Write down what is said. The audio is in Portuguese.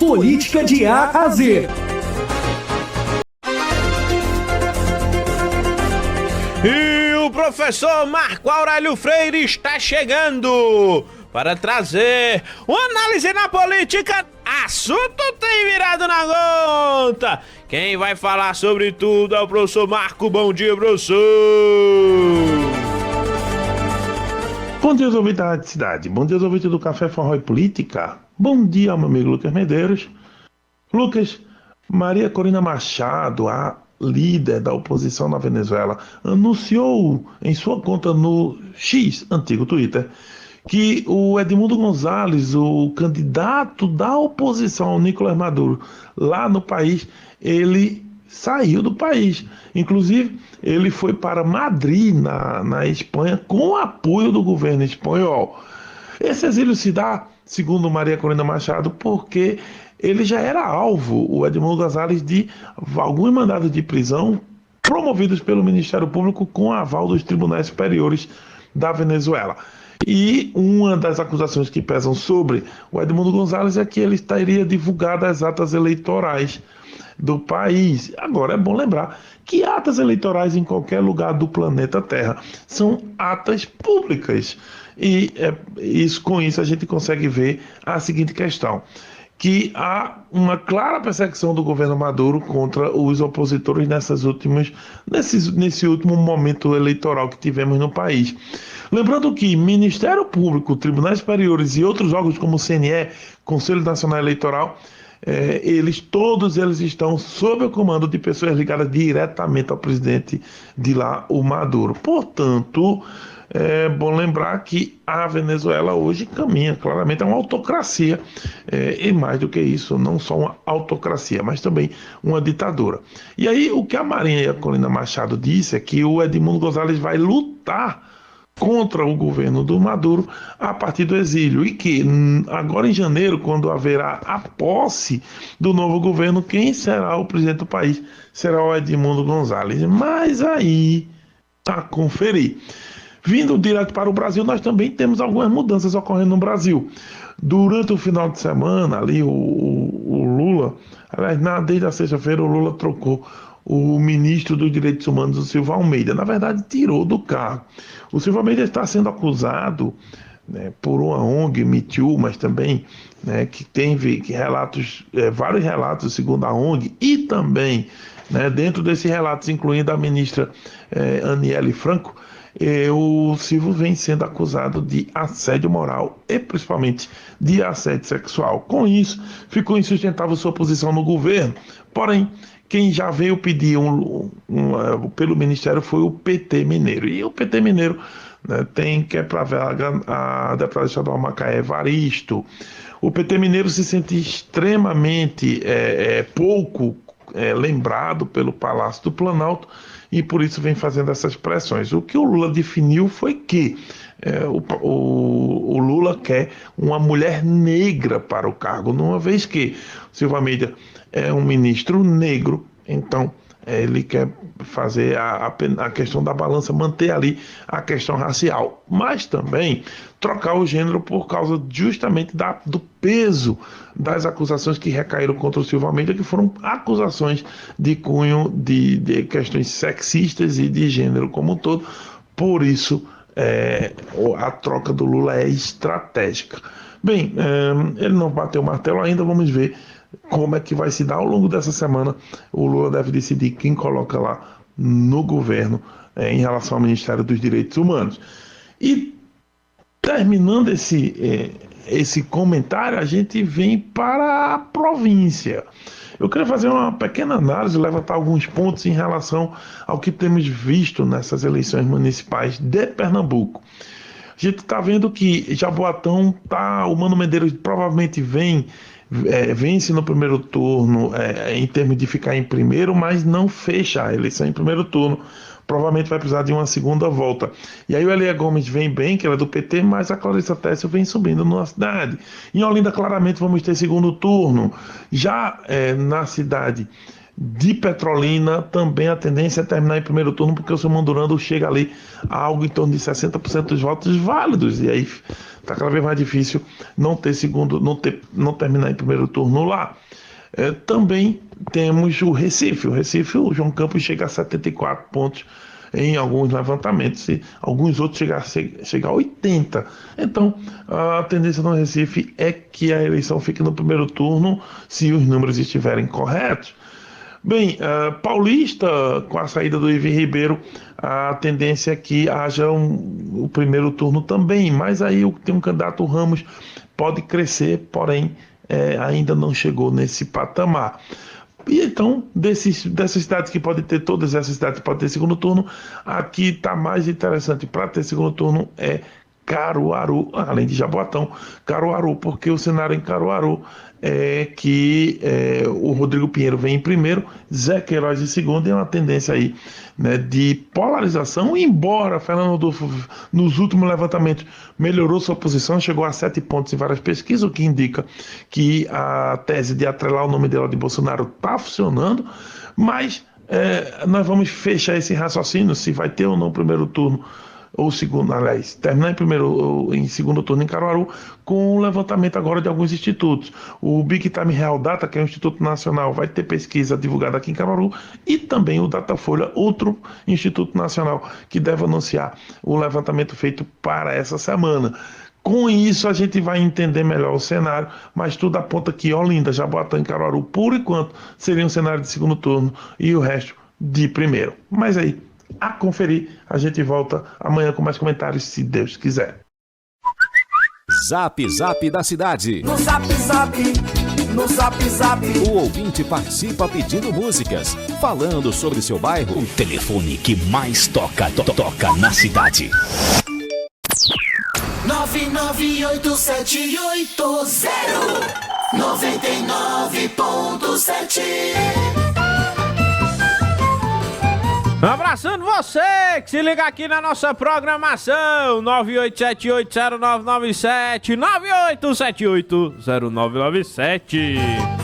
Política de A a Z. E o professor Marco Aurélio Freire está chegando para trazer uma análise na política. Assunto tem virado na conta. Quem vai falar sobre tudo é o professor Marco. Bom dia, professor. Bom dia, ouvintes da Rádio Cidade. Bom dia, ouvintes do Café Forró e Política. Bom dia, meu amigo Lucas Medeiros. Lucas, Maria Corina Machado, a líder da oposição na Venezuela, anunciou em sua conta no X, antigo Twitter, que o Edmundo González, o candidato da oposição ao Nicolás Maduro lá no país, ele saiu do país. Inclusive, ele foi para Madrid, na Espanha, com o apoio do governo espanhol. Esse exílio se dá, segundo Maria Corina Machado, porque ele já era alvo, o Edmundo González, de alguns mandados de prisão promovidos pelo Ministério Público com aval dos tribunais superiores da Venezuela. E uma das acusações que pesam sobre o Edmundo González é que ele estaria divulgando as atas eleitorais do país. Agora, é bom lembrar que atas eleitorais em qualquer lugar do planeta Terra são atas públicas. E com isso a gente consegue ver a seguinte questão, que há uma clara perseguição do governo Maduro contra os opositores nesse último momento eleitoral que tivemos no país. Lembrando que Ministério Público, Tribunais Superiores e outros órgãos como o CNE, Conselho Nacional Eleitoral, todos eles estão sob o comando de pessoas ligadas diretamente ao presidente de lá, o Maduro. Portanto, é bom lembrar que a Venezuela hoje caminha claramente a uma autocracia, e mais do que isso, não só uma autocracia, mas também uma ditadura. E aí, o que a Maria Corina Machado disse é que o Edmundo González vai lutar contra o governo do Maduro a partir do exílio, e que agora em janeiro, quando haverá a posse do novo governo, quem será o presidente do país será o Edmundo González. Mas aí, a conferir. Vindo direto para o Brasil, nós também temos algumas mudanças ocorrendo no Brasil. Durante o final de semana, ali o Lula, aliás, desde a sexta-feira, o Lula trocou o ministro dos Direitos Humanos, o Silva Almeida. Na verdade, tirou do cargo. O Silva Almeida está sendo acusado, por uma ONG, Me Too, mas também, que tem vários relatos, segundo a ONG, e também, dentro desses relatos, incluindo a ministra Aniele Franco, o Silva vem sendo acusado de assédio moral e principalmente de assédio sexual. Com isso, ficou insustentável sua posição no governo. Porém, quem já veio pedir pelo Ministério foi o PT Mineiro. E o PT Mineiro quer para a deputada estadual Macaé Evaristo. O PT Mineiro se sente extremamente pouco lembrado pelo Palácio do Planalto e por isso vem fazendo essas pressões. O que o Lula definiu foi que o Lula quer uma mulher negra para o cargo, uma vez que Silva Almeida é um ministro negro, então ele quer fazer a questão da balança, manter ali a questão racial, mas também trocar o gênero por causa justamente do peso das acusações que recaíram contra o Silva Almeida, que foram acusações de cunho de questões sexistas e de gênero como um todo. Por isso, a troca do Lula é estratégica. Bem, ele não bateu o martelo ainda, vamos ver como é que vai se dar ao longo dessa semana. O Lula deve decidir quem coloca lá no governo em relação ao Ministério dos Direitos Humanos. E terminando esse comentário, a gente vem para a província. Eu queria fazer uma pequena análise, levantar alguns pontos em relação ao que temos visto nessas eleições municipais de Pernambuco. A gente está vendo que Jaboatão, o Mano Medeiros provavelmente vence no primeiro turno em termos de ficar em primeiro, mas não fecha a eleição em primeiro turno. Provavelmente vai precisar de uma segunda volta. E aí o Elia Gomes vem bem, que ela é do PT, mas a Clarissa Tessio vem subindo na cidade. Em Olinda, claramente, vamos ter segundo turno. Já na cidade de Petrolina, também a tendência é terminar em primeiro turno, porque o seu Mondurando chega ali a algo em torno de 60% dos votos válidos, e aí está cada vez mais difícil não terminar em primeiro turno lá. Também temos o Recife. O João Campos chega a 74 pontos em alguns levantamentos, e alguns outros chegam a 80. Então, a tendência no Recife é que a eleição fique no primeiro turno, se os números estiverem corretos. Bem, Paulista, com a saída do Ivi Ribeiro, a tendência é que haja o primeiro turno também, mas aí tem um candidato, Ramos, pode crescer, porém ainda não chegou nesse patamar. E então, dessas cidades que podem ter, todas essas cidades que podem ter segundo turno, aqui está mais interessante para ter segundo turno é Caruaru, além de Jaboatão, Caruaru, porque o cenário em Caruaru é que o Rodrigo Pinheiro vem em primeiro, Zé Queiroz em segundo, e é uma tendência aí, né, de polarização, embora Fernando Rodolfo, nos últimos levantamentos, melhorou sua posição, chegou a 7 pontos em várias pesquisas, o que indica que a tese de atrelar o nome dela de Bolsonaro está funcionando, mas nós vamos fechar esse raciocínio, se vai ter ou não o primeiro turno, ou segundo, aliás, terminar em segundo turno em Caruaru, com o levantamento agora de alguns institutos. O Big Time Real Data, que é um instituto nacional, vai ter pesquisa divulgada aqui em Caruaru, e também o Datafolha, outro instituto nacional, que deve anunciar o levantamento feito para essa semana. Com isso, a gente vai entender melhor o cenário, mas tudo aponta que Olinda, Jaboatão e Caruaru, por enquanto, seria um cenário de segundo turno, e o resto de primeiro. Mas aí, a conferir, a gente volta amanhã com mais comentários, se Deus quiser. Zap Zap da cidade. No Zap Zap, no Zap Zap. O ouvinte participa pedindo músicas, falando sobre seu bairro. O telefone que mais toca na cidade. 998780999.7. Abraçando você que se liga aqui na nossa programação 98780997 98780997.